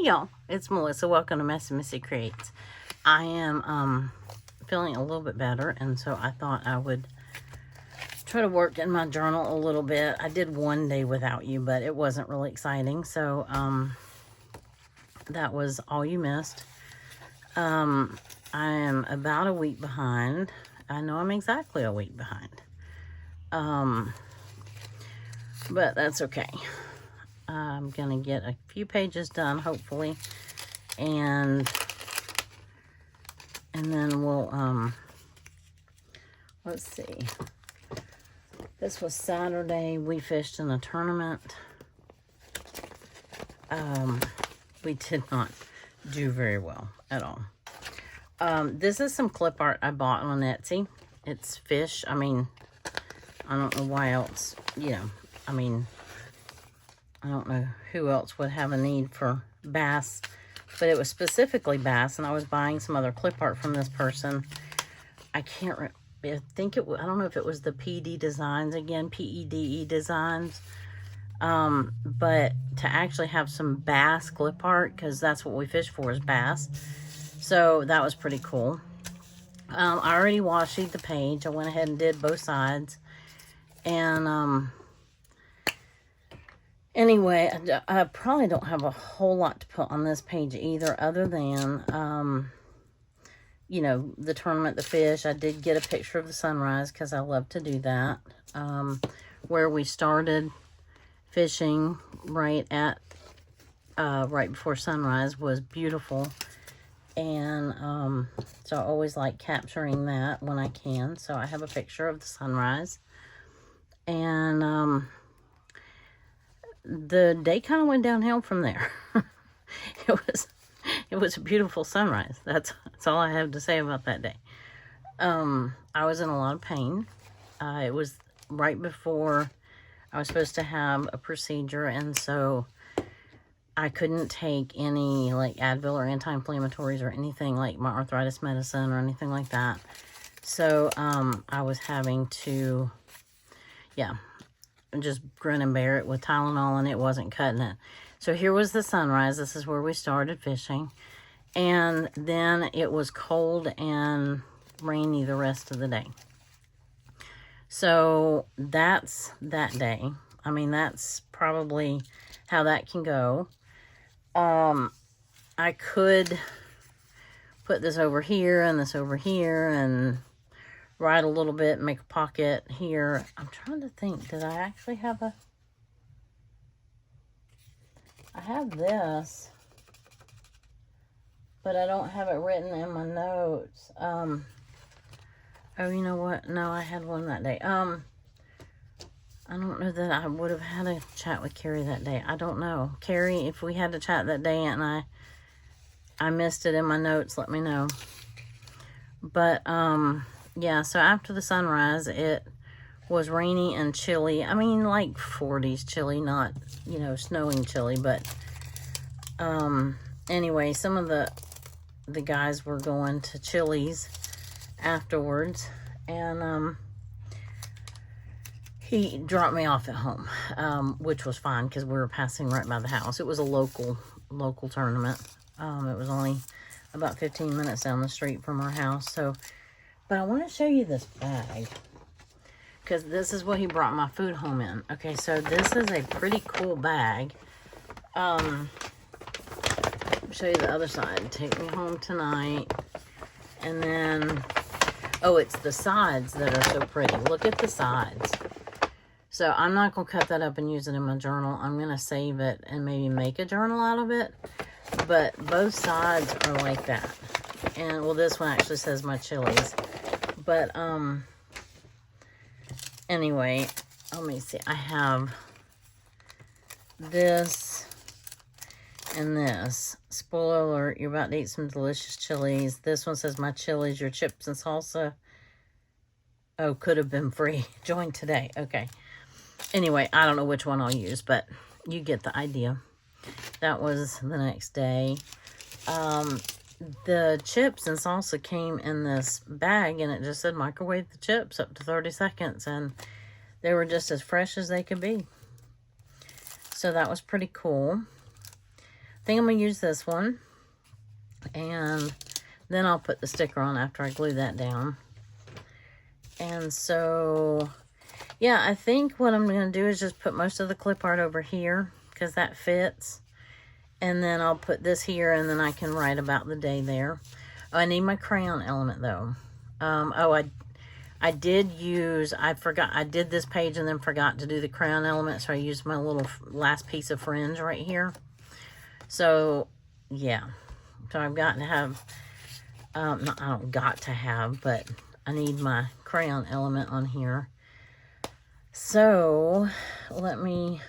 y'all, it's Melissa. Welcome to MessyMissy Creates. I am feeling a little bit better, and so I thought I would try to work in my journal a little bit. I did one day without you, but it wasn't really exciting, so that was all you missed. I am about a week behind. I know I'm exactly a week behind, but that's okay. I'm gonna get a few pages done, hopefully, and then we'll let's see. This was Saturday. We fished in a tournament. We did not do very well at all. This is some clip art I bought on Etsy. It's fish. I mean, I don't know why else, you know, I mean, I don't know who else would have a need for bass, but it was specifically bass, and I was buying some other clip art from this person. I think it, I don't know if it was the PD Designs again, PEDE Designs, but to actually have some bass clip art, because that's what we fish for, is bass. So that was pretty cool. I already washi the page. I went ahead and did both sides, and anyway, I probably don't have a whole lot to put on this page either, other than, you know, the tournament, the fish. I did get a picture of the sunrise because I love to do that. Where we started fishing right before sunrise was beautiful. And so I always like capturing that when I can. So I have a picture of the sunrise. And the day kind of went downhill from there. It was a beautiful sunrise. That's all I have to say about that day. I was in a lot of pain. It was right before I was supposed to have a procedure, and so I couldn't take any like Advil or anti-inflammatories or anything like my arthritis medicine or anything like that. So I was having to, yeah, just grin and bear it with Tylenol, and it wasn't cutting it. So here was the sunrise. This is where we started fishing. And then it was cold and rainy the rest of the day. So that's that day. I mean, that's probably how that can go. I could put this over here and this over here and write a little bit, make a pocket here. I'm trying to think, did I actually have I have this, but I don't have it written in my notes. Oh, you know what? No, I had one that day. I don't know that I would have had a chat with Kari that day. I don't know. Kari, if we had a chat that day and I missed it in my notes, let me know. But, yeah, so after the sunrise, it was rainy and chilly. I mean, like 40s chilly, not, you know, snowing chilly. But, anyway, some of the guys were going to Chili's afterwards. And, he dropped me off at home, which was fine because we were passing right by the house. It was a local tournament. It was only about 15 minutes down the street from our house. So, but I want to show you this bag because this is what he brought my food home in. Okay, so this is a pretty cool bag. I'll show you the other side. Take me home tonight. And then, oh, it's the sides that are so pretty. Look at the sides. So I'm not going to cut that up and use it in my journal. I'm going to save it and maybe make a journal out of it. But both sides are like that. And, well, this one actually says my chilies. But, anyway, let me see. I have this and this. Spoiler alert, you're about to eat some delicious chilies. This one says my chilies, your chips and salsa. Oh, could have been free. Join today. Okay. Anyway, I don't know which one I'll use, but you get the idea. That was the next day. The chips and salsa came in this bag, and it just said microwave the chips up to 30 seconds, and they were just as fresh as they could be. So that was pretty cool. think I'm going to use this one. And then I'll put the sticker on after I glue that down. And so, yeah, I think what I'm going to do is just put most of the clip art over here, because that fits. And then I'll put this here, and then I can write about the day there. Oh, I need my crayon element, though. I did use, I did this page and then forgot to do the crayon element, so I used my little last piece of fringe right here. So, yeah. So I've got to have, I don't got to have, but I need my crayon element on here. So, let me,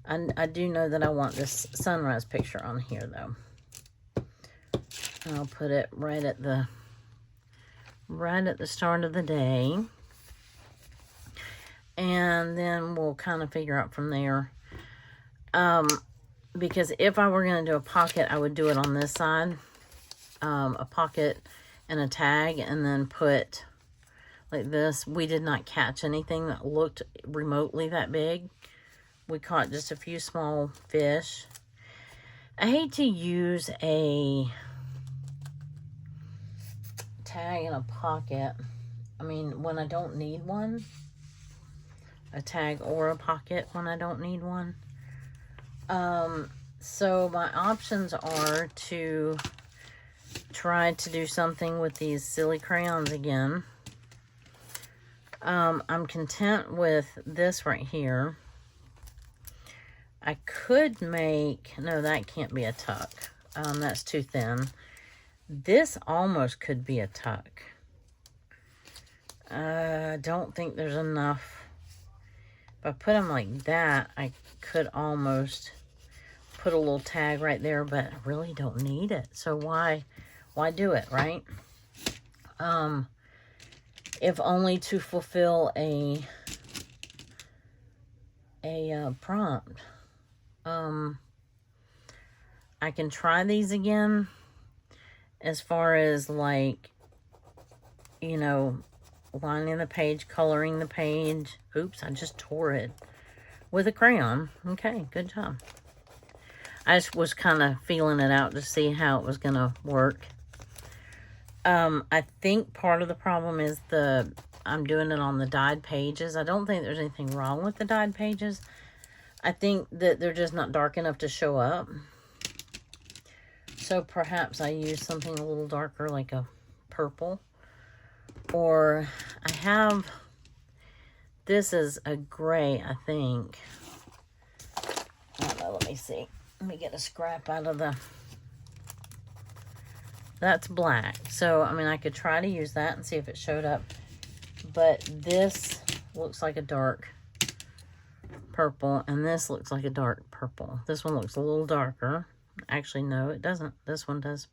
I do know that I want this sunrise picture on here, though. I'll put it right at the start of the day. And then we'll kind of figure out from there. Because if I were going to do a pocket, I would do it on this side. A pocket and a tag, and then put like this. We did not catch anything that looked remotely that big. We caught just a few small fish. I hate to use a tag in a pocket. I mean, when I don't need one. A tag or a pocket when I don't need one. So my options are to try to do something with these silly crayons again. I'm content with this right here. I could make, no, that can't be a tuck. That's too thin. This almost could be a tuck. I don't think there's enough. If I put them like that, I could almost put a little tag right there, but I really don't need it. So why do it, right? If only to fulfill a prompt. I can try these again as far as like, you know, lining the page, coloring the page. Oops, I just tore it with a crayon. Okay, good job. I just was kind of feeling it out to see how it was going to work. I think part of the problem is I'm doing it on the dyed pages. I don't think there's anything wrong with the dyed pages. I think that they're just not dark enough to show up. So perhaps I use something a little darker, like a purple. Or I have, this is a gray, I think. I don't know, let me see. Let me get a scrap out of the, that's black. So, I mean, I could try to use that and see if it showed up. But this looks like a dark purple, and this looks like a dark purple. This one looks a little darker. Actually, no, it doesn't. This one does.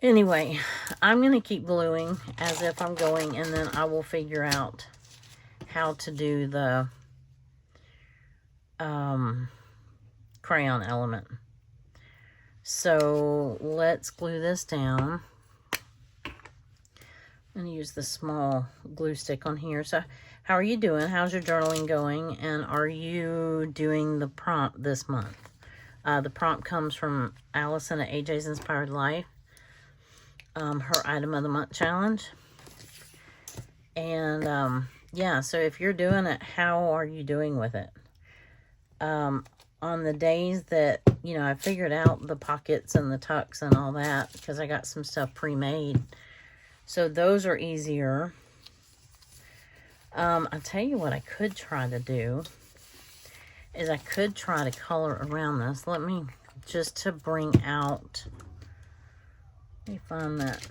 Anyway, I'm going to keep gluing as if I'm going, and then I will figure out how to do the crayon element. So let's glue this down. I'm going to use the small glue stick on here. So how are you doing? How's your journaling going? And are you doing the prompt this month? The prompt comes from Allison at AJ's Inspired Life. Her Item of the Month challenge. And yeah, so if you're doing it, how are you doing with it? On the days that, you know, I figured out the pockets and the tucks and all that, because I got some stuff pre-made. So those are easier. I'll tell you what I could try to do is I could try to color around this. Let me, just to bring out, let me find that.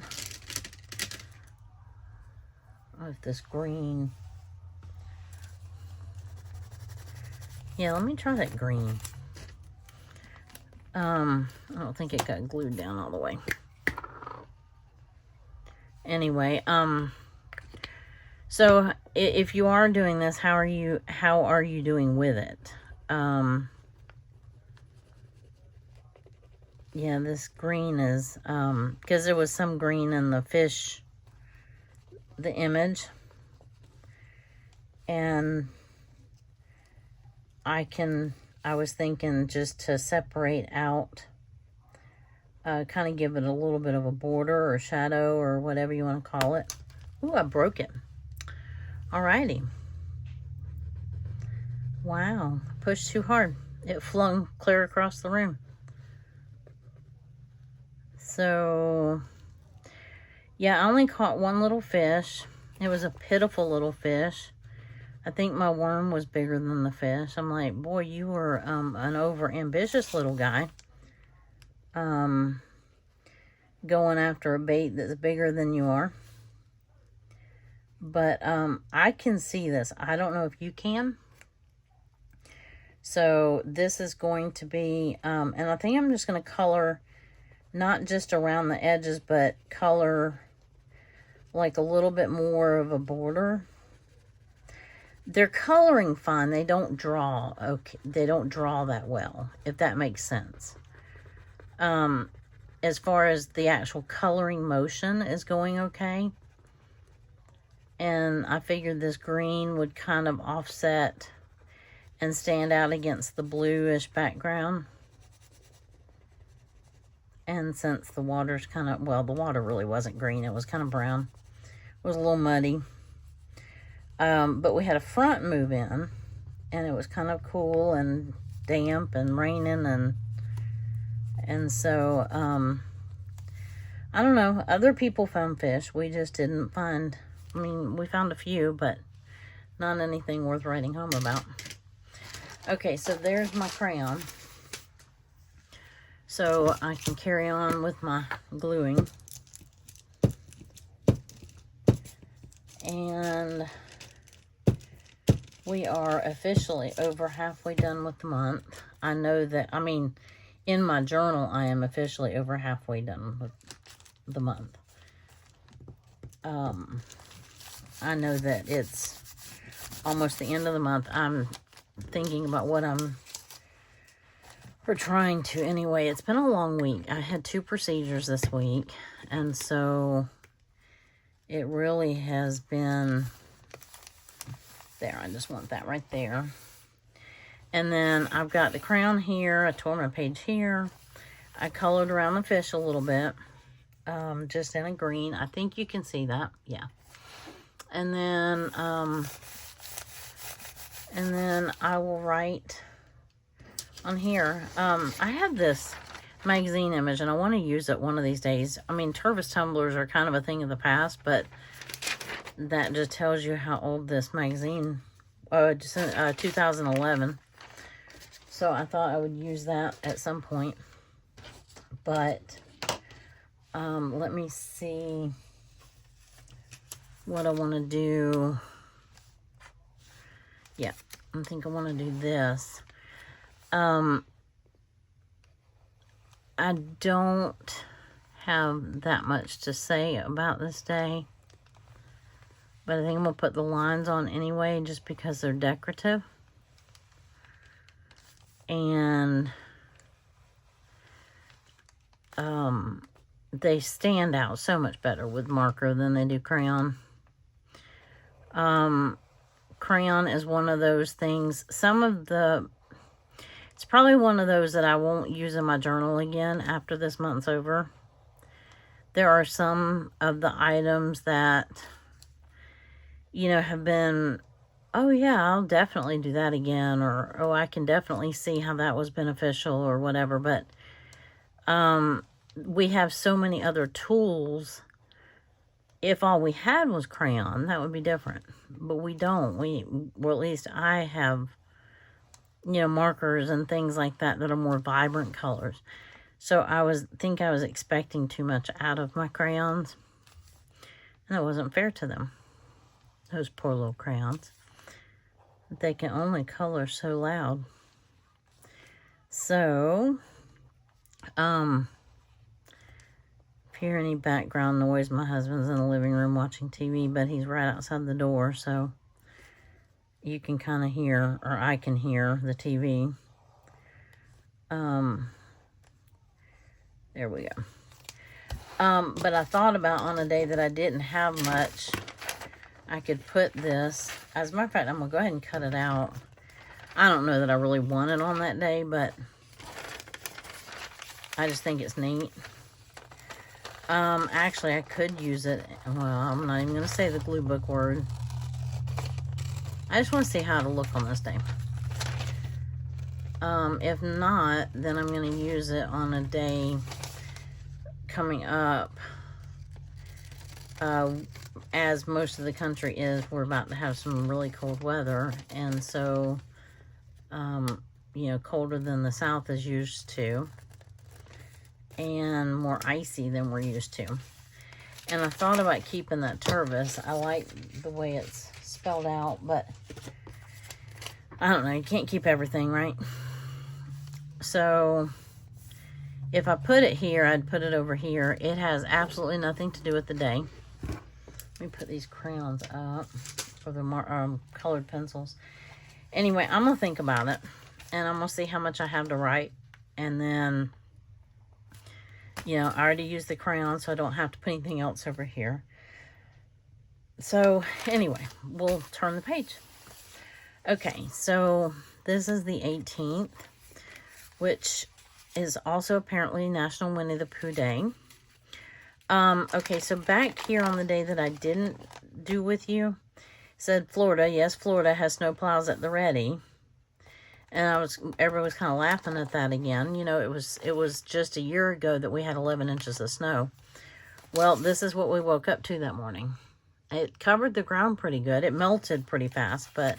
With this green. Yeah, let me try that green. I don't think it got glued down all the way. Anyway, so if you are doing this, how are you doing with it? Yeah, this green is, because there was some green in the fish, the image, and I can I was thinking just to separate out, kind of give it a little bit of a border or shadow or whatever you want to call it. Ooh, I broke it. Alrighty. Wow, pushed too hard. It flung clear across the room. So, yeah, I only caught one little fish. It was a pitiful little fish. I think my worm was bigger than the fish. I'm like, boy, you were an over-ambitious little guy. Going after a bait that's bigger than you are. But I can see this. I don't know if you can. So this is going to be, and I think I'm just going to color not just around the edges, but color like a little bit more of a border. They're coloring fine. They don't draw. Okay, they don't draw that well, if that makes sense. As far as the actual coloring motion is going okay. And I figured this green would kind of offset and stand out against the bluish background. And since the water's kind of, well, the water really wasn't green. It was kind of brown. It was a little muddy. But we had a front move in. And it was kind of cool and damp and raining. And so, I don't know. Other people found fish. We just didn't find, I mean, we found a few, but not anything worth writing home about. Okay, so there's my crayon. So I can carry on with my gluing. And we are officially over halfway done with the month. I know that, I mean, in my journal, I am officially over halfway done with the month. I know that it's almost the end of the month. I'm thinking about what I'm trying to. Anyway, it's been a long week. I had 2 procedures this week, and so it really has been there. I just want that right there. And then I've got the crayon here. I tore my page here. I colored around the fish a little bit, just in a green. I think you can see that. Yeah. And then I will write on here. I have this magazine image, and I want to use it one of these days. I mean, Tervis tumblers are kind of a thing of the past, but that just tells you how old this magazine, just 2011. So I thought I would use that at some point. But let me see what I want to do. Yeah, I think I want to do this. I don't have that much to say about this day. But I think I'm going to put the lines on anyway, just because they're decorative. And they stand out so much better with marker than they do crayon. Crayon is one of those things. It's probably one of those that I won't use in my journal again after this month's over. There are some of the items that, you know, have been, oh yeah, I'll definitely do that again, or oh, I can definitely see how that was beneficial or whatever. But we have so many other tools. If all we had was crayon, that would be different. But we don't. Well, at least I have, you know, markers and things like that that are more vibrant colors. So I was expecting too much out of my crayons. And that wasn't fair to them. Those poor little crayons. They can only color so loud. So, if you hear any background noise, my husband's in the living room watching TV, but he's right outside the door, so you can kind of hear, or I can hear the TV. There we go. But I thought about on a day that I didn't have much, I could put this. As a matter of fact, I'm going to go ahead and cut it out. I don't know that I really want it on that day, but I just think it's neat. Actually, I could use it. Well, I'm not even going to say the glue book word. I just want to see how it'll look on this day. If not, then I'm going to use it on a day coming up. As most of the country is, we're about to have some really cold weather. And so, you know, colder than the South is used to. And more icy than we're used to. And I thought about keeping that Tervis. I like the way it's spelled out, but I don't know. You can't keep everything, right? So if I put it here, I'd put it over here. It has absolutely nothing to do with the day. Let me put these crayons up for the colored pencils. Anyway, I'm going to think about it. And I'm going to see how much I have to write. And then, you know, I already used the crayon, so I don't have to put anything else over here. So, anyway, we'll turn the page. Okay, so this is the 18th, which is also apparently National Winnie the Pooh Day. Okay, so back here on the day that I didn't do with you, said Florida. Yes, Florida has snow plows at the ready. And everybody was kind of laughing at that again. You know, it was just a year ago that we had 11 inches of snow. Well, this is what we woke up to that morning. It covered the ground pretty good. It melted pretty fast, but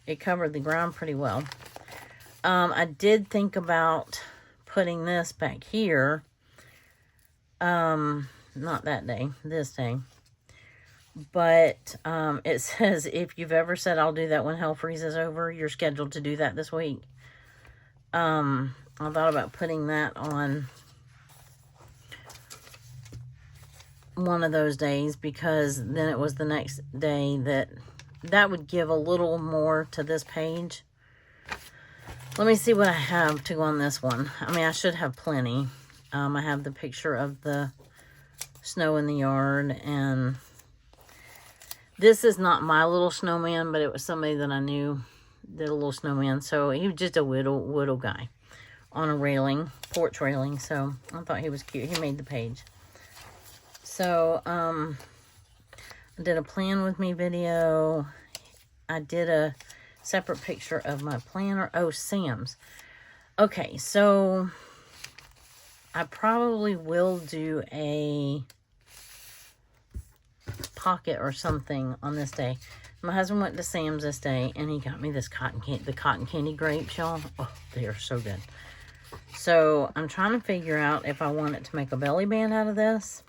it covered the ground pretty well. I did think about putting this back here. Not that day, this day. But it says, if you've ever said, I'll do that when hell freezes over, you're scheduled to do that this week. I thought about putting that on one of those days, because then it was the next day that would give a little more to this page. Let me see what I have to go on this one. I mean, I should have plenty. I have the picture of the snow in the yard, and this is not my little snowman, but it was somebody that I knew did a little snowman. So he was just a little guy on a railing, porch railing. So I thought he was cute. He made the page. So I did a plan with me video. I did a separate picture of my planner. Oh, Sam's. Okay, so I probably will do a pocket or something on this day. My husband went to Sam's this day, and he got me this cotton candy grapes, y'all. Oh, they are so good. So I'm trying to figure out if I want it to make a belly band out of this,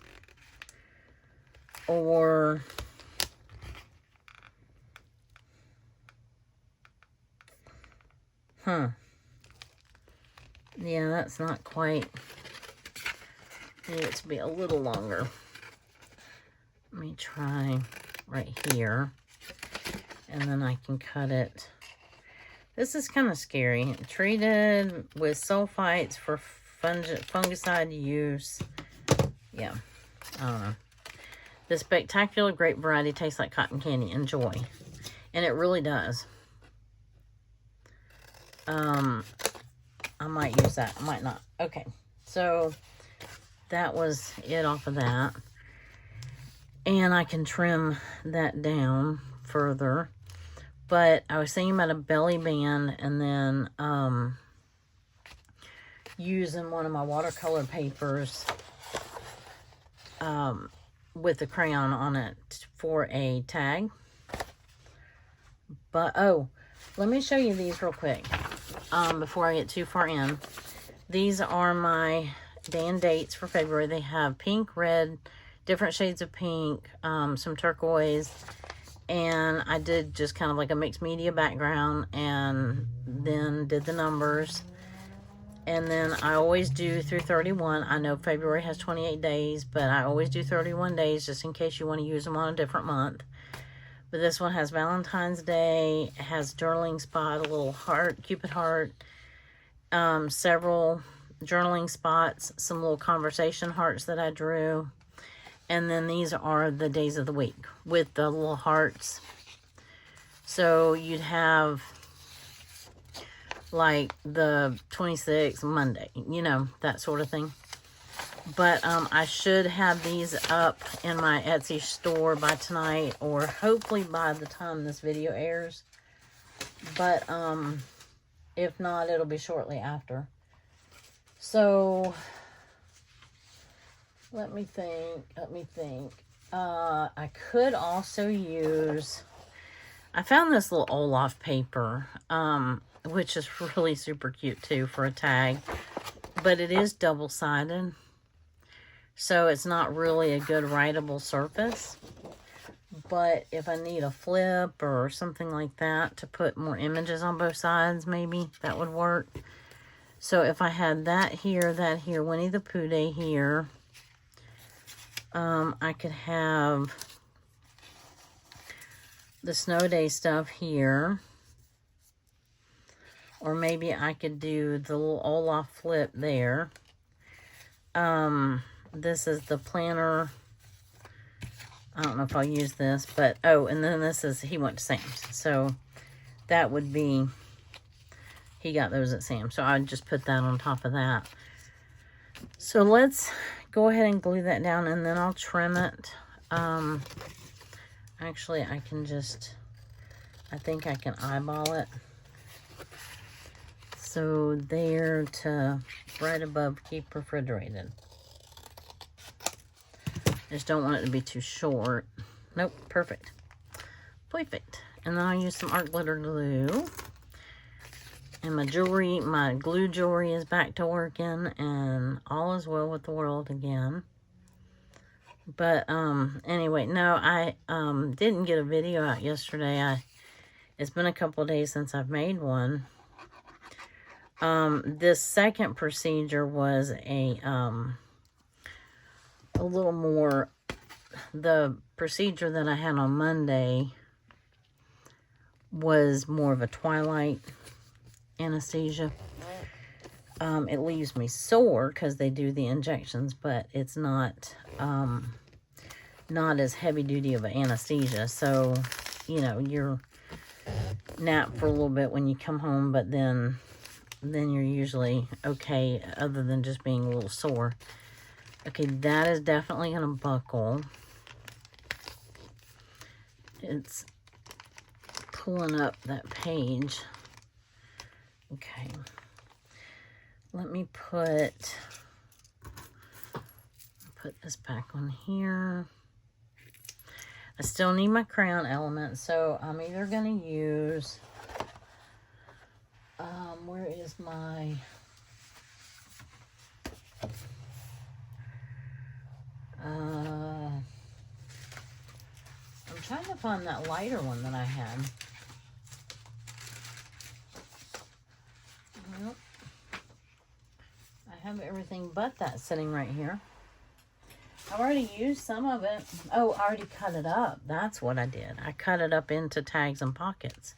or yeah, that's not quite. Need it to be a little longer. Let me try right here, and then I can cut it. This is kind of scary. Treated with sulfites for fungicide use. Yeah, I don't know. This spectacular grape variety tastes like cotton candy. Enjoy. And it really does. I might use that. I might not. Okay, so that was it off of that. And I can trim that down further. But I was thinking about a belly band, and then using one of my watercolor papers with a crayon on it for a tag. But, oh, let me show you these real quick before I get too far in. These are my day and dates for February. They have pink, red, different shades of pink, some turquoise, and I did just kind of like a mixed media background, and then did the numbers. And then I always do through 31. I know February has 28 days, but I always do 31 days just in case you want to use them on a different month. But this one has Valentine's Day. It has journaling spot, a little heart, Cupid heart, several journaling spots, some little conversation hearts that I drew. And then these are the days of the week with the little hearts. So you'd have like the 26th, Monday, you know, that sort of thing. But I should have these up in my Etsy store by tonight, or hopefully by the time this video airs. But if not, it'll be shortly after. So let me think. I could also use, I found this little Olaf paper, which is really super cute too for a tag, but it is double-sided, so it's not really a good writable surface. But if I need a flip or something like that to put more images on both sides, maybe that would work. So if I had that here, Winnie the Pooh Day here, I could have the Snow Day stuff here. Or maybe I could do the little Olaf flip there. This is the planner. I don't know if I'll use this, but, oh, and then this is, he went to Sam's. So that would be, he got those at Sam's. So I'd just put that on top of that. So let's go ahead and glue that down, and then I'll trim it. Actually, I can just, I think I can eyeball it. So there to right above keep refrigerated. Just don't want it to be too short. Nope, perfect. Perfect. And then I'll use some art glitter glue. And my jewelry, my glue jewelry is back to working, and all is well with the world again. But anyway, no, I didn't get a video out yesterday. It's been a couple of days since I've made one. This second procedure was a little more, the procedure that I had on Monday was more of a twilight anesthesia. It leaves me sore because they do the injections, but it's not as heavy duty of an anesthesia. So, you know, you're nap for a little bit when you come home, but then you're usually okay, other than just being a little sore. Okay, that is definitely going to buckle. It's pulling up that page. Okay. Let me put this back on here. I still need my crayon element, so I'm either going to use, where is my, I'm trying to find that lighter one that I had. Nope. I have everything but that sitting right here. I've already used some of it. Oh, I already cut it up. That's what I did. I cut it up into tags and pockets.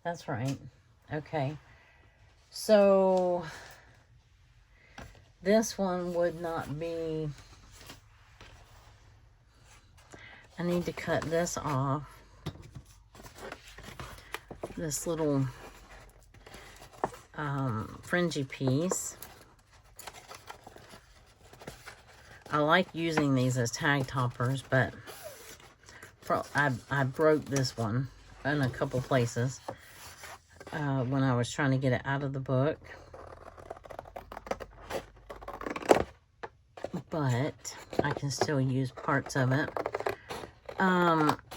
That's right. Okay. So this one would not be, I need to cut this off. This little fringy piece. I like using these as tag toppers, but I broke this one in a couple places when I was trying to get it out of the book. But I can still use parts of it.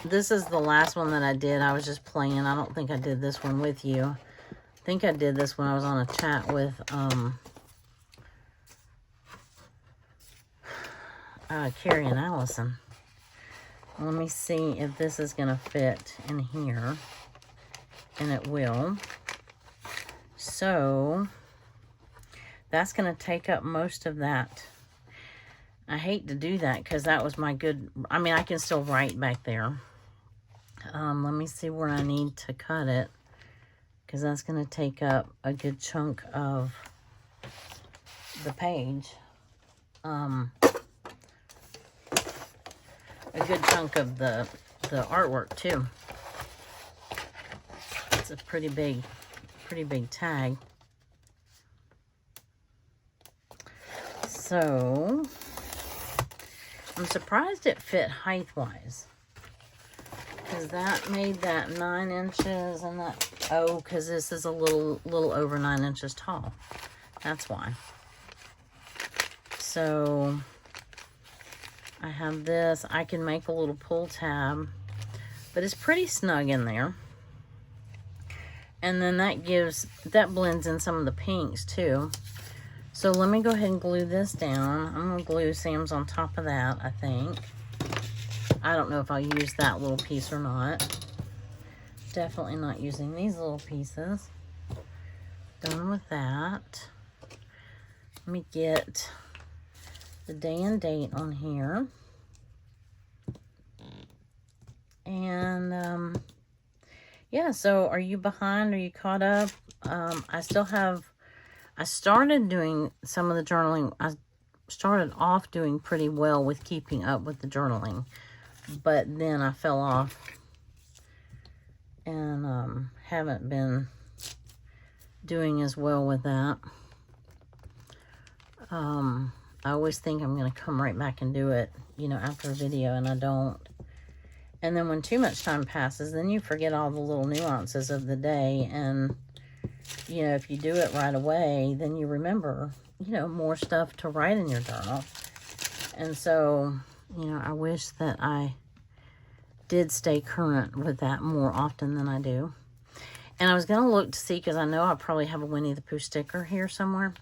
This is the last one that I did. I was just playing. I don't think I did this one with you. I think I did this when I was on a chat with Kari and Allison. Let me see if this is going to fit in here. And it will. So that's going to take up most of that. I hate to do that because that was my good, I mean, I can still write back there. Let me see where I need to cut it, because that's going to take up a good chunk of the page. A good chunk of the artwork too. It's a pretty big tag. So, I'm surprised it fit height-wise. Because that made that 9 inches and that, oh, because this is a little over 9 inches tall. That's why. So, I have this. I can make a little pull tab, but it's pretty snug in there. And then that blends in some of the pinks too. So let me go ahead and glue this down. I'm going to glue Sam's on top of that, I think. I don't know if I'll use that little piece or not. Definitely not using these little pieces. Done with that. Let me get the day and date on here. And, yeah, so are you behind? Are you caught up? I started doing some of the journaling. I started off doing pretty well with keeping up with the journaling. But then I fell off. And haven't been doing as well with that. I always think I'm going to come right back and do it, you know, after a video, and I don't. And then when too much time passes, then you forget all the little nuances of the day. And, you know, if you do it right away, then you remember, you know, more stuff to write in your journal. And so, you know, I wish that I did stay current with that more often than I do. And I was going to look to see, because I know I probably have a Winnie the Pooh sticker here somewhere.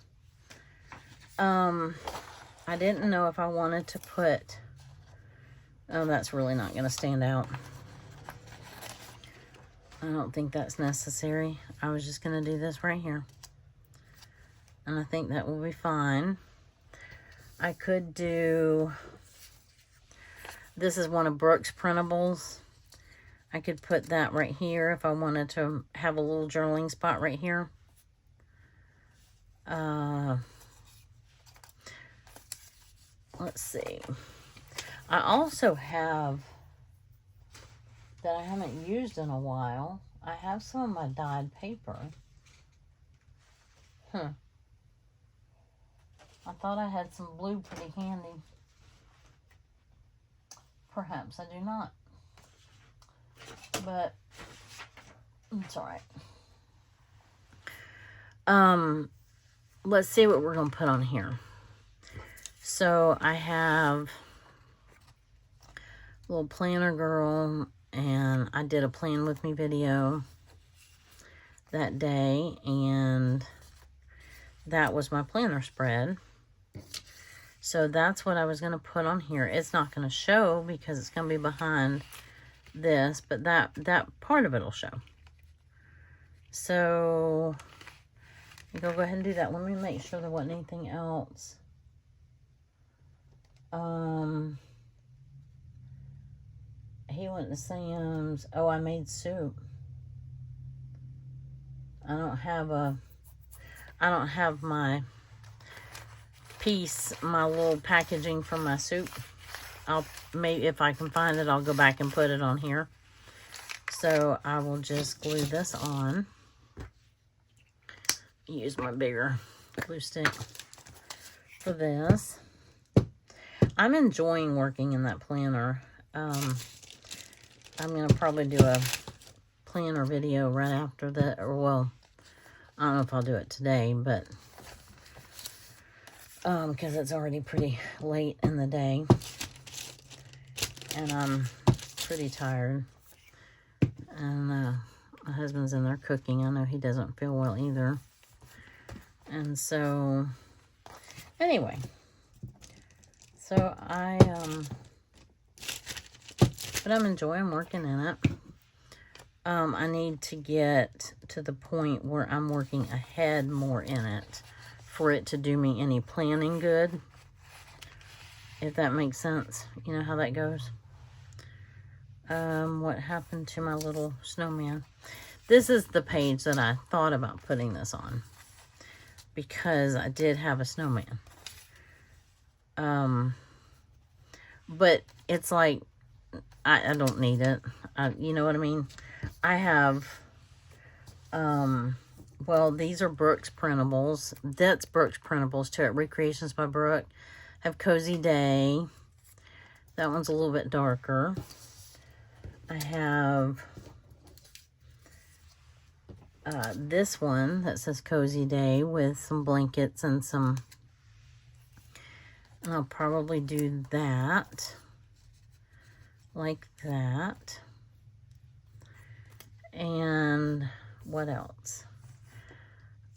I didn't know if I wanted to put... Oh, that's really not going to stand out. I don't think that's necessary. I was just going to do this right here. And I think that will be fine. I could do... This is one of Brooke's printables. I could put that right here if I wanted to have a little journaling spot right here. Let's see. I also have, that I haven't used in a while, I have some of my dyed paper. I thought I had some blue pretty handy. Perhaps I do not. But it's alright. Let's see what we're going to put on here. So I have little planner girl, and I did a plan with me video that day, and that was my planner spread. So that's what I was going to put on here. It's not going to show because it's going to be behind this, but that part of it will show. So go ahead and do that. Let me make sure there wasn't anything else. He went to Sam's. Oh, I made soup. I don't have my piece, my little packaging from my soup. Maybe if I can find it, I'll go back and put it on here. So I will just glue this on. Use my bigger glue stick for this. I'm enjoying working in that planner. I'm going to probably do a planner video right after that. Or, well, I don't know if I'll do it today, but because it's already pretty late in the day. And I'm pretty tired. And my husband's in there cooking. I know he doesn't feel well either. And so, anyway. So but I'm enjoying working in it. I need to get to the point where I'm working ahead more in it for it to do me any planning good. If that makes sense. You know how that goes. What happened to my little snowman? This is the page that I thought about putting this on, because I did have a snowman. But it's like, I don't need it. You know what I mean? I have, well, these are Brooke's printables. That's Brooke's printables too. Recreations by Brooke. Have Cozy Day. That one's a little bit darker. I have this one that says Cozy Day with some blankets and some, and I'll probably do that like that. And what else?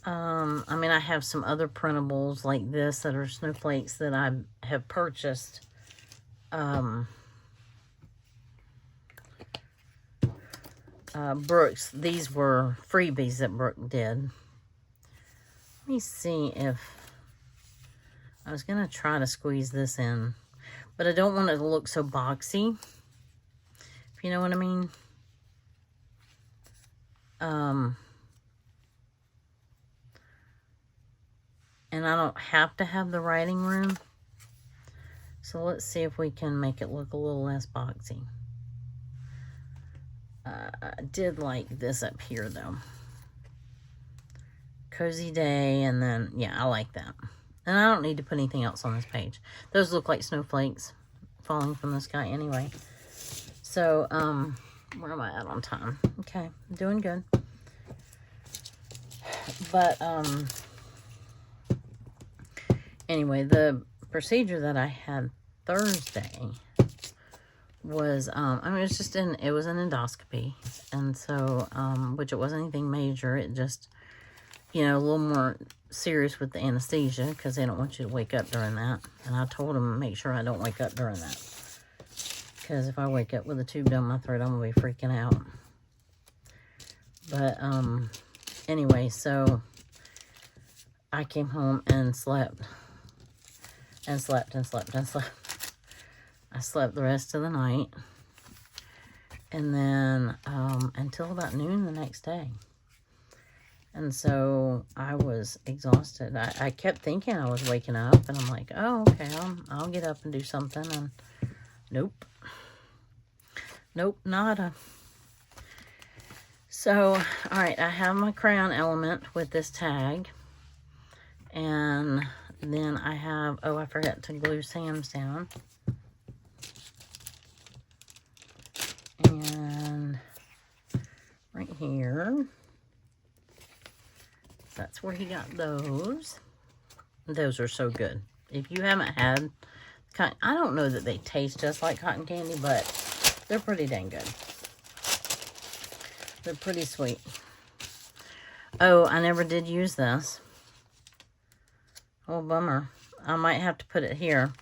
I mean, I have some other printables like this that are snowflakes that I have purchased. Brooke's, these were freebies that Brooke did. Let me see if, I was going to try to squeeze this in, but I don't want it to look so boxy, if you know what I mean. And I don't have to have the writing room. So let's see if we can make it look a little less boxy. I did like this up here though. Cozy Day, and then, yeah, I like that. And I don't need to put anything else on this page. Those look like snowflakes falling from the sky anyway. So, where am I at on time? Okay, I'm doing good. But, anyway, the procedure that I had Thursday was, I mean, it was just it was an endoscopy. And so, which it wasn't anything major. It just, you know, a little more serious with the anesthesia because they don't want you to wake up during that. And I told them, make sure I don't wake up during that. Because if I wake up with a tube down my throat, I'm going to be freaking out. But, anyway, so I came home and slept. And slept and slept and slept. I slept the rest of the night. And then, until about noon the next day. And so I was exhausted. I kept thinking I was waking up. And I'm like, oh, okay, I'll get up and do something. And nope. Nope, nada. So, alright, I have my crayon element with this tag. And then I have, oh, I forgot to glue Sam's down. And right here, that's where he got those. Those are so good. If you haven't had, I don't know that they taste just like cotton candy, but they're pretty dang good. They're pretty sweet. Oh, I never did use this. Oh, bummer. I might have to put it here.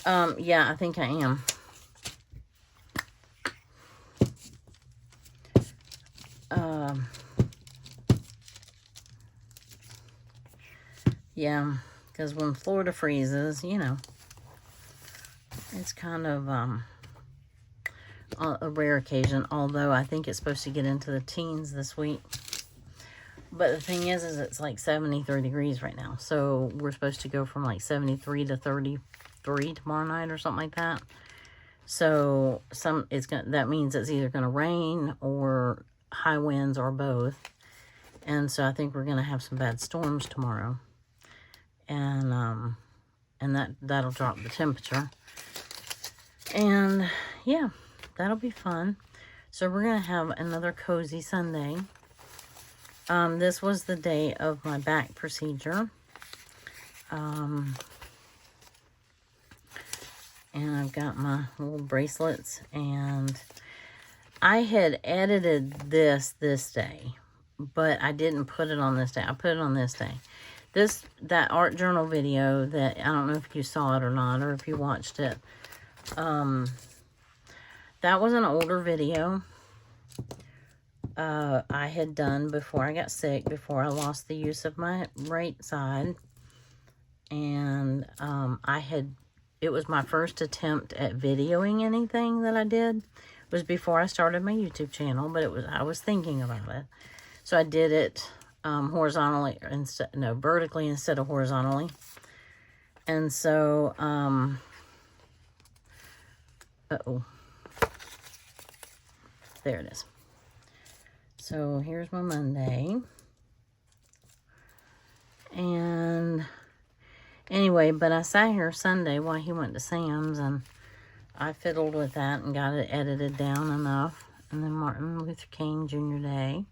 Yeah, I think I am. Yeah, because when Florida freezes, you know, it's kind of a rare occasion, although I think it's supposed to get into the teens this week. But the thing is it's like 73 degrees right now. So we're supposed to go from like 73 to 33 tomorrow night or something like that. So that means it's either going to rain or high winds or both. And so I think we're going to have some bad storms tomorrow. And that'll drop the temperature. And yeah, that'll be fun. So we're going to have another cozy Sunday. This was the day of my back procedure. And I've got my little bracelets, and I had edited this day, but I didn't put it on this day. I put it on this day. That art journal video that, I don't know if you saw it or not, or if you watched it. That was an older video. I had done before I got sick, before I lost the use of my right side. And, it was my first attempt at videoing anything that I did. It was before I started my YouTube channel, but I was thinking about it. So I did it, horizontally, vertically instead of horizontally. And so, there it is. So here's my Monday. And anyway, but I sat here Sunday while he went to Sam's, and I fiddled with that and got it edited down enough. And then Martin Luther King Jr. Day.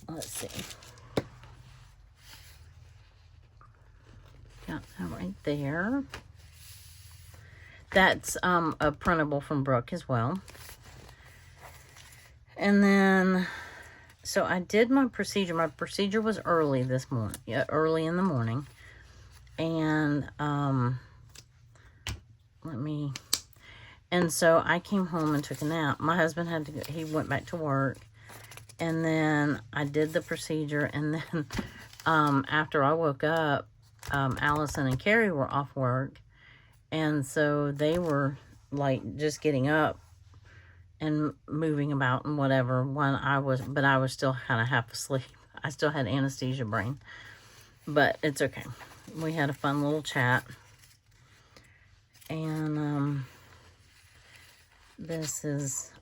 Let's see. Got that right there. That's a printable from Brooke as well. And then, so I did my procedure. My procedure was early this morning. Yeah, early in the morning. And, and so I came home and took a nap. My husband had to go, he went back to work. And then I did the procedure. And then, after I woke up, Allison and Kari were off work. And so they were like just getting up and moving about and whatever but I was still kind of half asleep. I still had anesthesia brain, but it's okay. We had a fun little chat. And,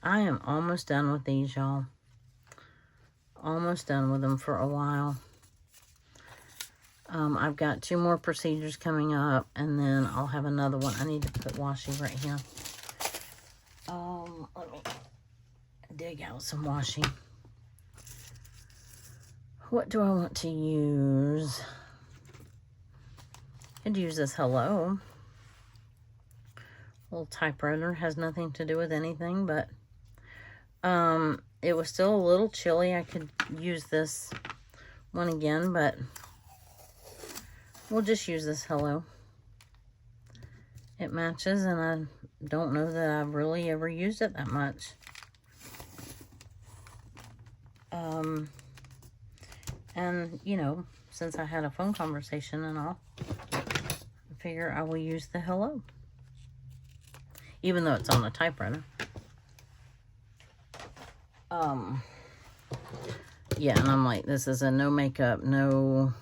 I am almost done with these, y'all. Almost done with them for a while. I've got 2 more procedures coming up, and then I'll have another one. I need to put washi right here. Let me dig out some washi. What do I want to use? I'd use this Hello. Little typewriter. Has nothing to do with anything, but it was still a little chilly. I could use this one again, but we'll just use this Hello. It matches, and I don't know that I've really ever used it that much. And, you know, since I had a phone conversation and all, I figure I will use the Hello. Even though it's on the typewriter. Yeah, and I'm like, this is a no makeup, no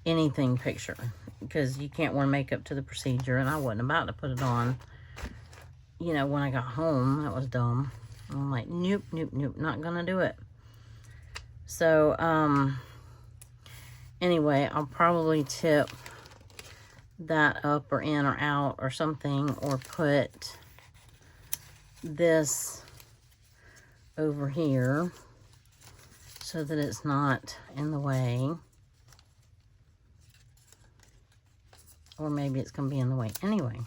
anything picture, because you can't wear makeup to the procedure, and I wasn't about to put it on, you know, when I got home. That was dumb. I'm like, nope, not gonna do it. So, anyway, I'll probably tip that up or in or out or something, or put this over here so that it's not in the way. Or maybe it's going to be in the way. Anyway,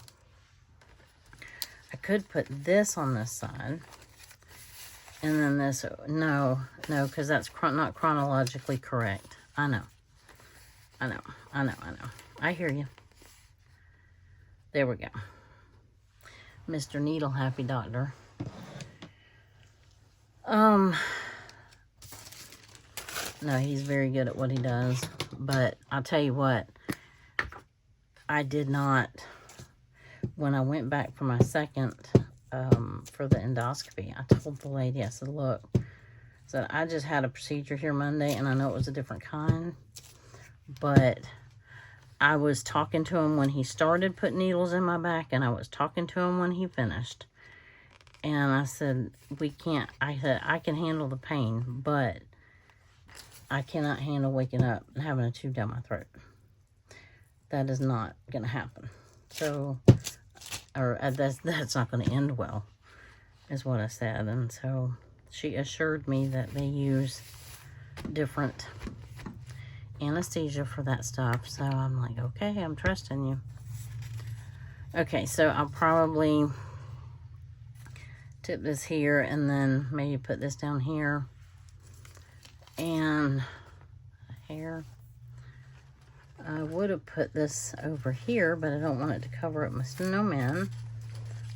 I could put this on this side. And then this. No, because that's not chronologically correct. I know. I hear you. There we go. Mr. Needle Happy Doctor. No, he's very good at what he does. But I'll tell you what. I did not, when I went back for my second, for the endoscopy, I told the lady, I said, look, so I just had a procedure here Monday, and I know it was a different kind, but I was talking to him when he started putting needles in my back, and I was talking to him when he finished. And I said, I said, I can handle the pain, but I cannot handle waking up and having a tube down my throat. That is not going to happen. So, or that's not going to end well, is what I said. And so she assured me that they use different anesthesia for that stuff. So I'm like, okay, I'm trusting you. Okay, so I'll probably tip this here and then maybe put this down here. And hair. I would have put this over here, but I don't want it to cover up my snowman.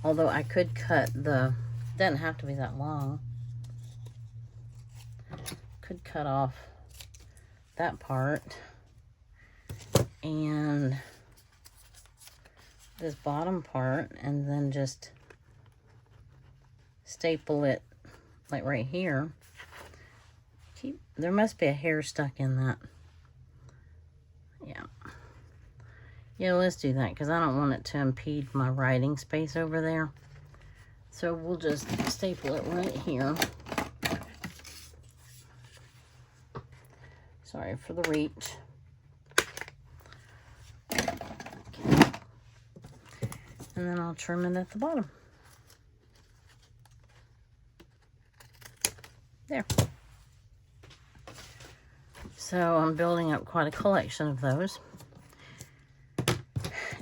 Although I could cut doesn't have to be that long. Could cut off that part. And this bottom part, and then just staple it like right here. There must be a hair stuck in that. Yeah, let's do that, because I don't want it to impede my writing space over there. So we'll just staple it right here. Sorry for the reach. Okay. And then I'll trim it at the bottom. There. So I'm building up quite a collection of those.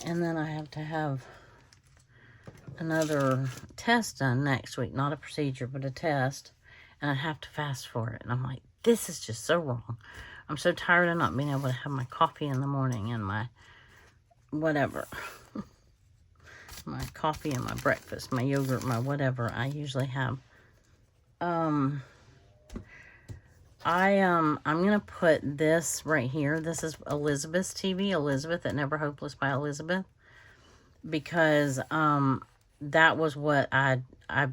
And then I have to have another test done next week. Not a procedure, but a test. And I have to fast for it. And I'm like, this is just so wrong. I'm so tired of not being able to have my coffee in the morning and my whatever. My coffee and my breakfast, my yogurt, my whatever I usually have. I'm gonna put this right here. This is Elizabeth's TV, Elizabeth at Never Hopeless by Elizabeth, because that was what I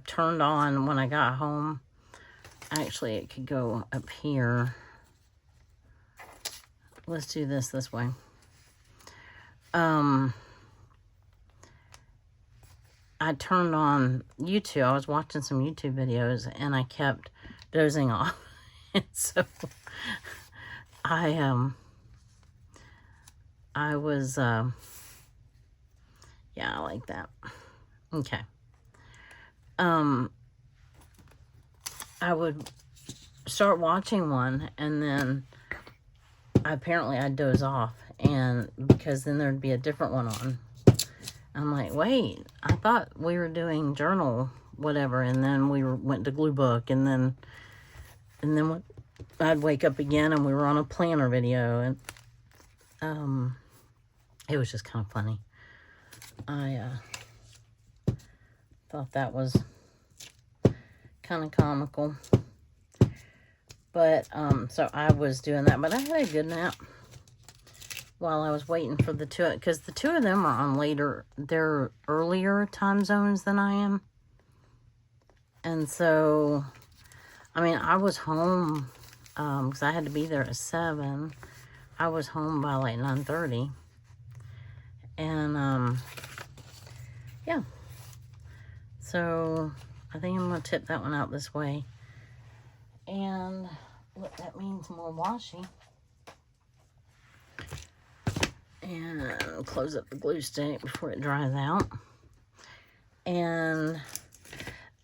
turned on when I got home. Actually, it could go up here. Let's do this way. I turned on YouTube. I was watching some YouTube videos and I kept dozing off. And so I was yeah, I like that. Okay. I would start watching one and then apparently I'd doze off, and because then there'd be a different one on. I'm like, wait, I thought we were doing journal whatever, and then we went to glue book, and then I'd wake up again and we were on a planner video, and it was just kind of funny. I thought that was kind of comical. But so I was doing that, but I had a good nap while I was waiting for the two, because the two of them are on they're earlier time zones than I am. And so, I mean, I was home, because I had to be there at 7. I was home by like 9:30. And, yeah. So, I think I'm going to tip that one out this way. And what that means, more washi. And close up the glue stick before it dries out. And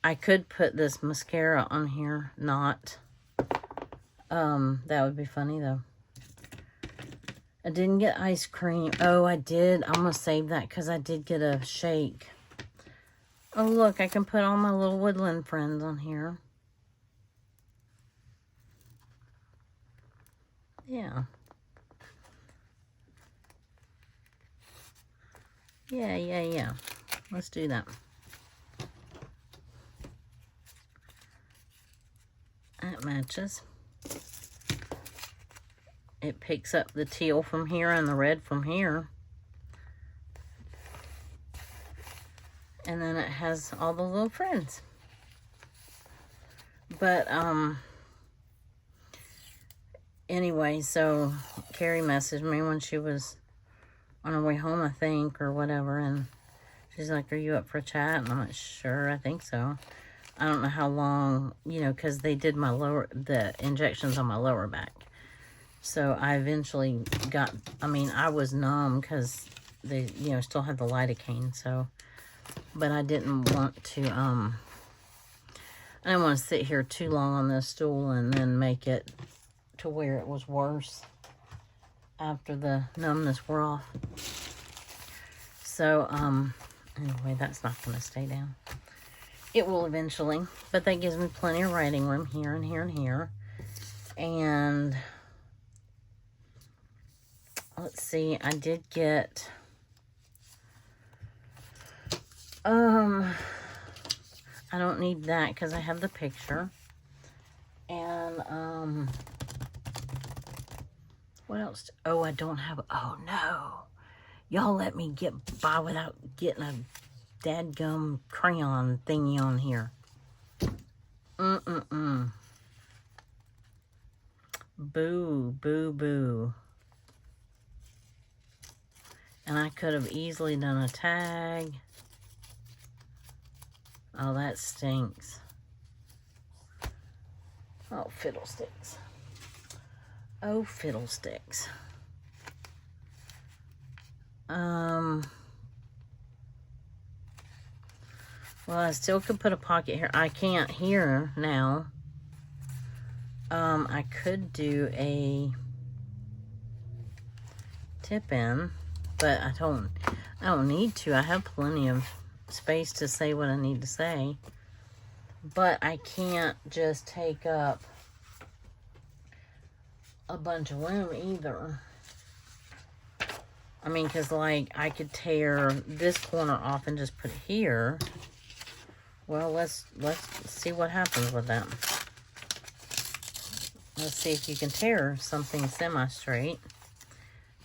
I could put this mascara on here, not. That would be funny though. I didn't get ice cream. Oh, I did. I'm going to save that because I did get a shake. Oh, look, I can put all my little woodland friends on here. Yeah. Yeah. Let's do that. That matches. It picks up the teal from here and the red from here. And then it has all the little friends. But, anyway, so Kari messaged me when she was on her way home, I think, or whatever, and she's like, are you up for a chat? And I'm like, sure, I think so. I don't know how long, you know, because they did the injections on my lower back. So I eventually got, I mean, I was numb because they, you know, still had the lidocaine, so, but I didn't want to, I didn't want to sit here too long on this stool and then make it to where it was worse after the numbness wore off. So, anyway, that's not going to stay down. It will eventually, but that gives me plenty of writing room here and here and here. And let's see, I did get, I don't need that because I have the picture. And, what else? Oh, I don't have, oh no. Y'all let me get by without getting a dadgum crayon thingy on here. Boo, boo, boo. And I could have easily done a tag. Oh, that stinks. Oh, fiddlesticks. Oh, fiddlesticks. Well, I still could put a pocket here. I can't here now. I could do a tip in, but I don't need to. I have plenty of space to say what I need to say. But I can't just take up a bunch of room either. I mean, because, like, I could tear this corner off and just put it here. Well, let's see what happens with that. Let's see if you can tear something semi-straight.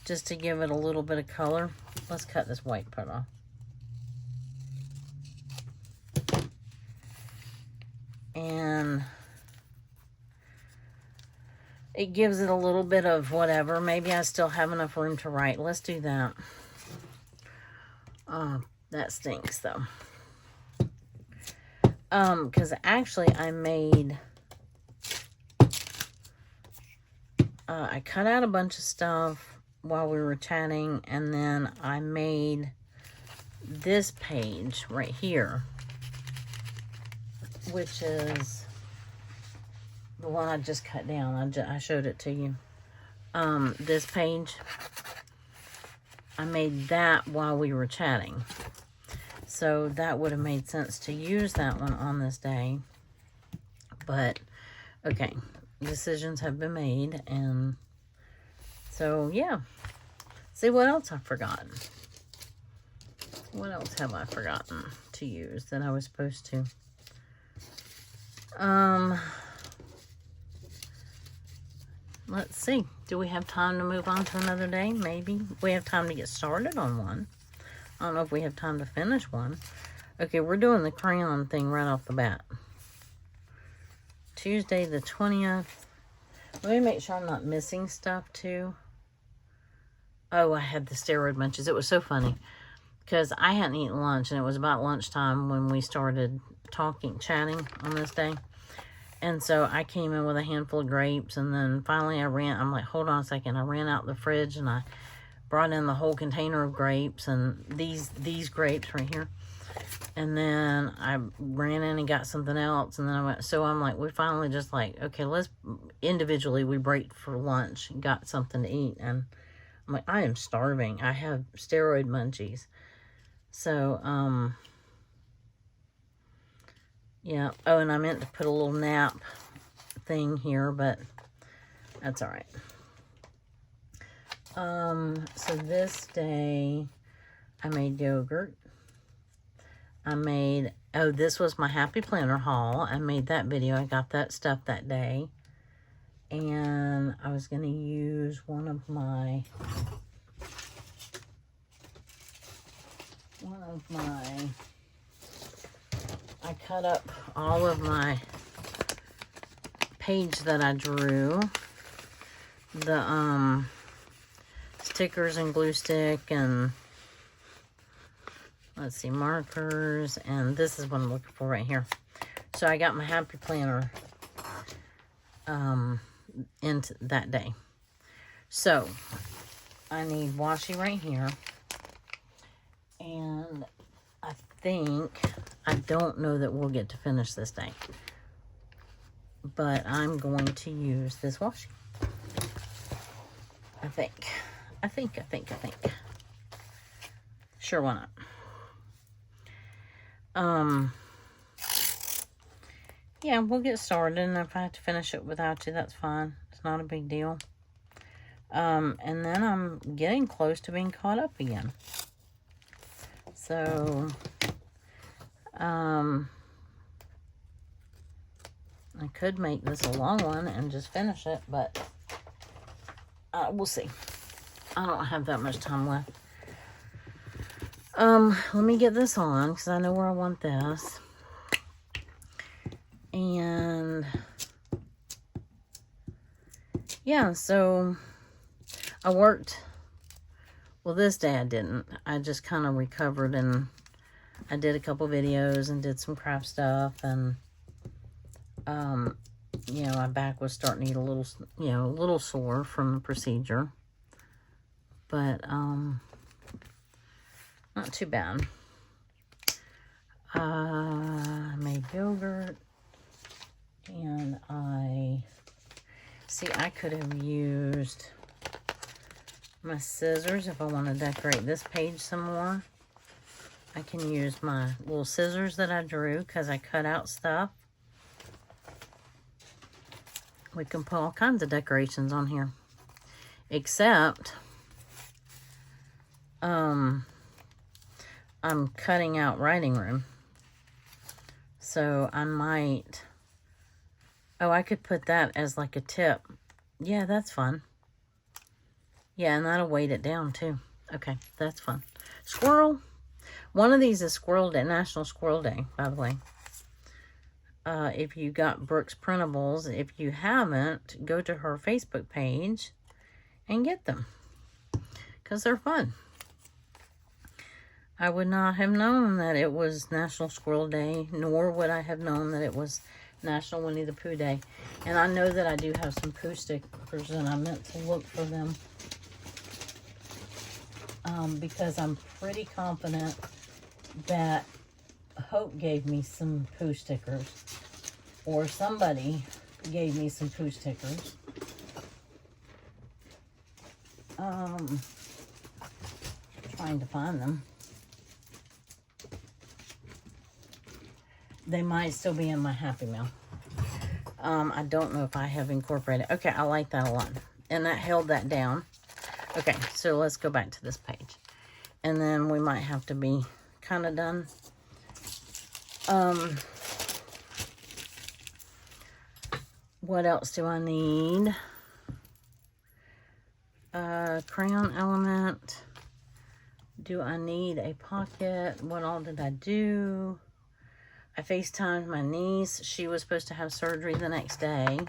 Just to give it a little bit of color. Let's cut this white part off. And it gives it a little bit of whatever. Maybe I still have enough room to write. Let's do that. That stinks though. Because actually I made, I cut out a bunch of stuff while we were chatting, and then I made this page right here, which is the one I just cut down. I showed it to you. This page, I made that while we were chatting. So that would have made sense to use that one on this day. But, okay. Decisions have been made. And so, yeah. See what else I've forgotten. What else have I forgotten to use that I was supposed to? Let's see. Do we have time to move on to another day? Maybe. We have time to get started on one. I don't know if we have time to finish one. Okay, we're doing the crayon thing right off the bat. Tuesday the 20th. Let me make sure I'm not missing stuff too. Oh, I had the steroid munchies. It was so funny because I hadn't eaten lunch, and it was about lunchtime when we started chatting on this day. And so I came in with a handful of grapes, and then finally I'm like, hold on a second. I ran out the fridge and I brought in the whole container of grapes, and these grapes right here. And then I ran in and got something else, and then I went, so I'm like, we finally just like, okay, let's individually, we break for lunch and got something to eat. And I'm like, I am starving. I have steroid munchies. So, yeah. Oh, and I meant to put a little nap thing here, but that's all right. So this day I made yogurt. Oh, this was my Happy Planner haul. I made that video. I got that stuff that day. And I was going to use one of my I cut up all of my page that I drew. The, stickers and glue stick and let's see, markers, and this is what I'm looking for right here. So I got my Happy Planner into that day. So I need washi right here, and I don't know that we'll get to finish this day, but I'm going to use this washi. I think. Sure, why not? Yeah, we'll get started, and if I have to finish it without you, that's fine. It's not a big deal. And then I'm getting close to being caught up again. So, I could make this a long one and just finish it, but we'll see. I don't have that much time left. Let me get this on, because I know where I want this. And yeah, so I worked. Well, this day I didn't. I just kind of recovered, and I did a couple videos and did some craft stuff, and you know, my back was starting to get a little, you know, a little sore from the procedure, but not too bad. I made yogurt, and I could have used my scissors if I want to decorate this page some more. I can use my little scissors that I drew because I cut out stuff. We can put all kinds of decorations on here, except I'm cutting out writing room. So I might, oh, I could put that as like a tip. Yeah, that's fun. Yeah, and that'll weight it down too. Okay, that's fun. Squirrel. One of these is Squirrel Day, National Squirrel Day, by the way. If you got Brooke's Printables, if you haven't, go to her Facebook page and get them, because they're fun. I would not have known that it was National Squirrel Day, nor would I have known that it was National Winnie the Pooh Day. And I know that I do have some Pooh stickers, and I meant to look for them, because I'm pretty confident that Hope gave me some Pooh stickers, or somebody gave me some Pooh stickers. Trying to find them. They might still be in my Happy Mail. I don't know if I have incorporated. Okay, I like that a lot. And that held that down. Okay, so let's go back to this page. And then we might have to be kind of done. What else do I need? Crayon element. Do I need a pocket? What all did I do? I FaceTimed my niece. She was supposed to have surgery the next day.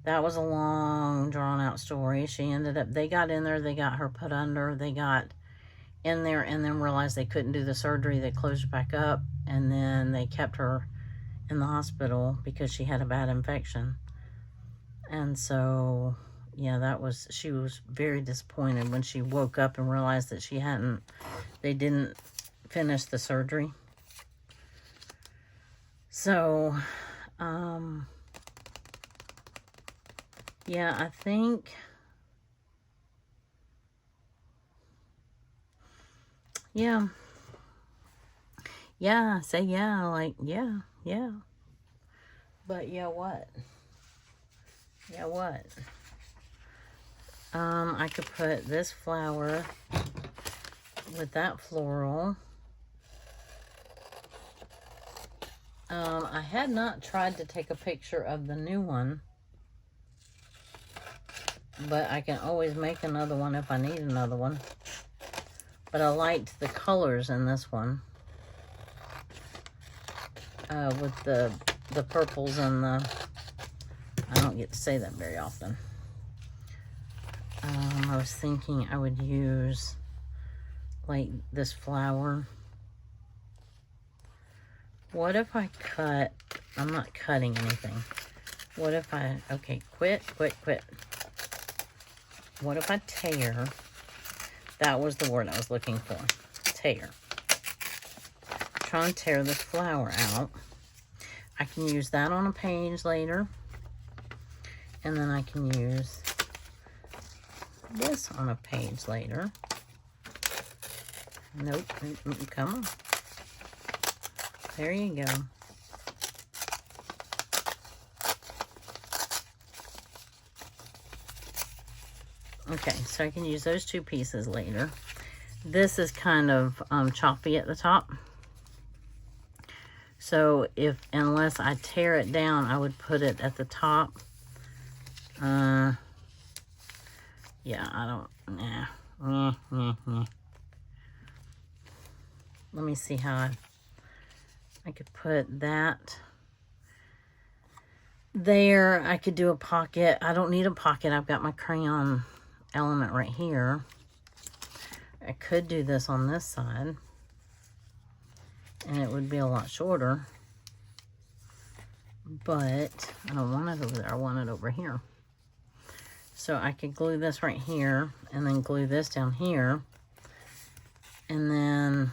That was a long, drawn-out story. She ended up, they got in there, they got her put under, they got in there, and then realized they couldn't do the surgery. They closed it back up, and then they kept her in the hospital because she had a bad infection. And so, yeah, she was very disappointed when she woke up and realized that they didn't finish the surgery. So, yeah, I think, yeah, say yeah, like, yeah, but yeah, what? I could put this flower with that floral. I had not tried to take a picture of the new one, but I can always make another one if I need another one. But I liked the colors in this one, with the purples and the, I don't get to say that very often. I was thinking I would use like this flower. What if I cut, I'm not cutting anything. What if I, okay, quit. What if I tear, that was the word I was looking for, tear. Try and tear this flower out. I can use that on a page later. And then I can use this on a page later. Nope, come on. There you go. Okay, so I can use those two pieces later. This is kind of choppy at the top. So unless I tear it down, I would put it at the top. Yeah, I don't, nah. Let me see how I could put that there. I could do a pocket. I don't need a pocket. I've got my crayon element right here. I could do this on this side. and it would be a lot shorter. But I don't want it over there. I want it over here. So I could glue this right here and then glue this down here. And then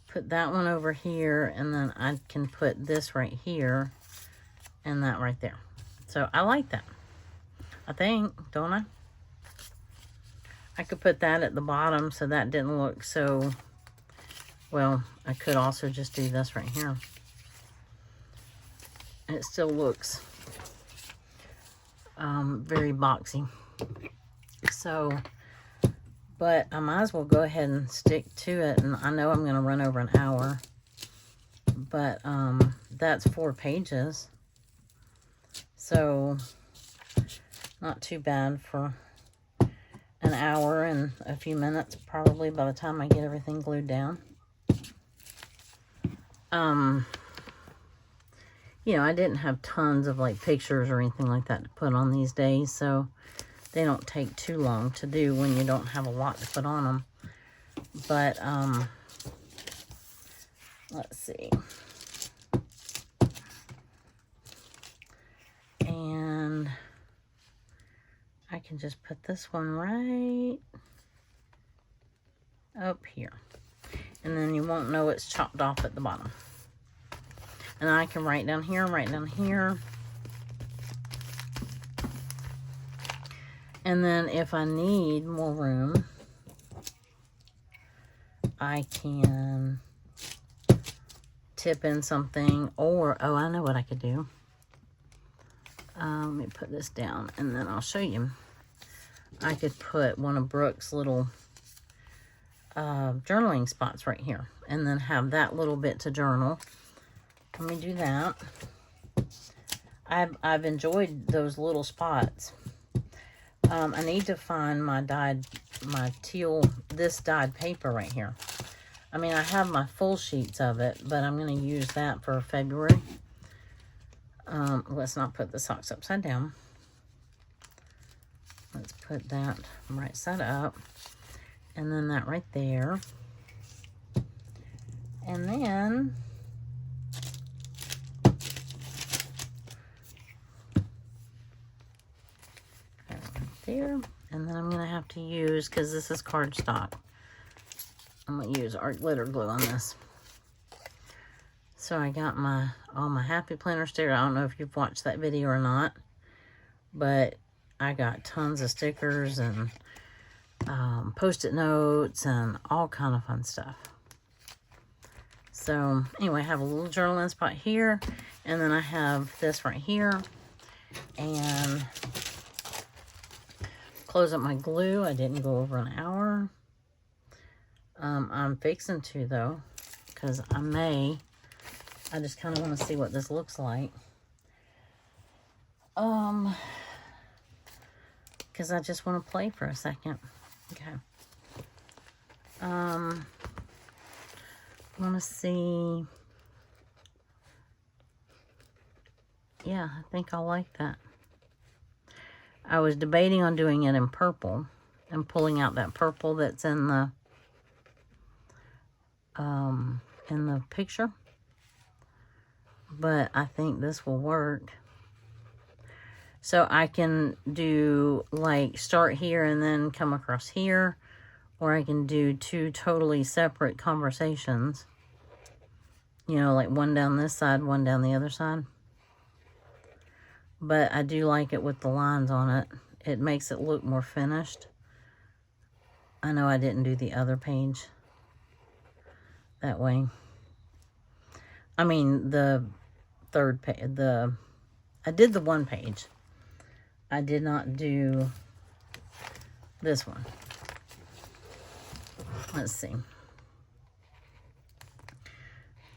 put that one over here, and then I can put this right here and that right there. So I like that. I think, don't I? I could put that at the bottom so that didn't look so, well, I could also just do this right here. And it still looks very boxy. So, but I might as well go ahead and stick to it. And I know I'm going to run over an hour. But that's 4 pages. So, not too bad for an hour and a few minutes, probably, by the time I get everything glued down. You know, I didn't have tons of, like, pictures or anything like that to put on these days, so they don't take too long to do when you don't have a lot to put on them. But, let's see. And I can just put this one right up here. And then you won't know it's chopped off at the bottom. And I can write down here, write down here. And then if I need more room, I can tip in something, or, oh, I know what I could do. Let me put this down and then I'll show you. I could put one of Brooke's little journaling spots right here, and then have that little bit to journal. Let me do that. I've enjoyed those little spots. I need to find my teal, this dyed paper right here. I mean, I have my full sheets of it, but I'm going to use that for February. Let's not put the socks upside down. Let's put that right side up. And then that right there. And then there, and then I'm gonna have to use, because this is cardstock, I'm gonna use art glitter glue on this. So I got all my happy planner stickers. I don't know if you've watched that video or not, but I got tons of stickers and post-it notes and all kind of fun stuff. So anyway, I have a little journaling spot here, and then I have this right here, and close up my glue. I didn't go over an hour. I'm fixing to, though, because I just kind of want to see what this looks like. Because I just want to play for a second. Okay. I want to see. Yeah, I think I like that. I was debating on doing it in purple and pulling out that purple that's in the picture. But I think this will work. So I can do, like, start here and then come across here. Or I can do 2 totally separate conversations. You know, like one down this side, one down the other side. But I do like it with the lines on it. It makes it look more finished. I know I didn't do the other page that way. I mean, the third page, I did the one page. I did not do this one. Let's see.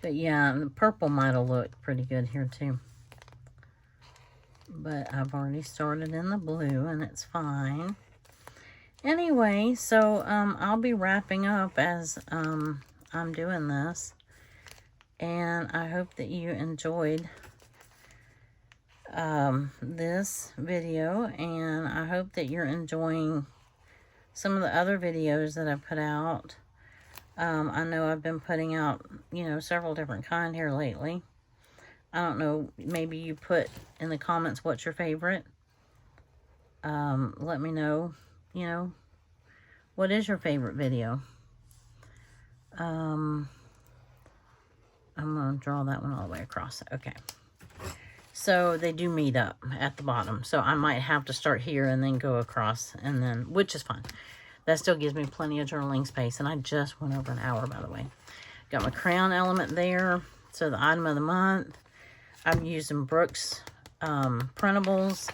But yeah, the purple might have looked pretty good here too. But I've already started in the blue, and it's fine. Anyway, so I'll be wrapping up as I'm doing this. And I hope that you enjoyed this video. And I hope that you're enjoying some of the other videos that I put out. I know I've been putting out, you know, several different kind here lately. I don't know, maybe you put in the comments what's your favorite. Let me know, you know, what is your favorite video. I'm going to draw that one all the way across. Okay. So they do meet up at the bottom. So I might have to start here and then go across, and then, which is fine. That still gives me plenty of journaling space. And I just went over an hour, by the way. Got my crayon element there. So the item of the month. I'm using Brooke's printables.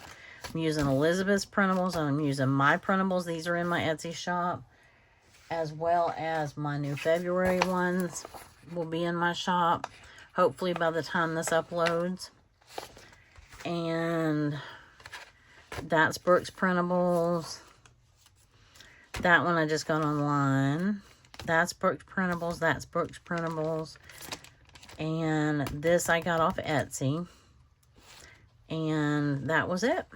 I'm using Elizabeth's printables. And I'm using my printables. These are in my Etsy shop. As well as my new February ones will be in my shop. Hopefully by the time this uploads. And that's Brooke's printables. That one I just got online. That's Brooke's printables. That's Brooke's printables. And this I got off Etsy. And that was it.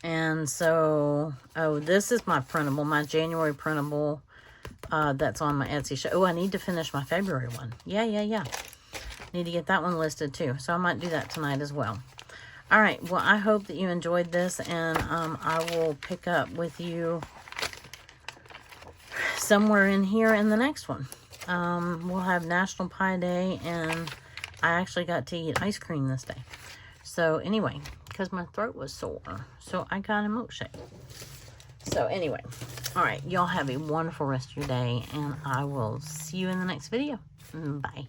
And so, oh, this is my printable, my January printable that's on my Etsy shop. Oh, I need to finish my February one. Yeah. Need to get that one listed too. So I might do that tonight as well. All right. Well, I hope that you enjoyed this, and I will pick up with you somewhere in here in the next one. We'll have National Pie Day, and I actually got to eat ice cream this day. So anyway, because my throat was sore, so I got a milkshake. So anyway, all right. Y'all have a wonderful rest of your day, and I will see you in the next video. Bye.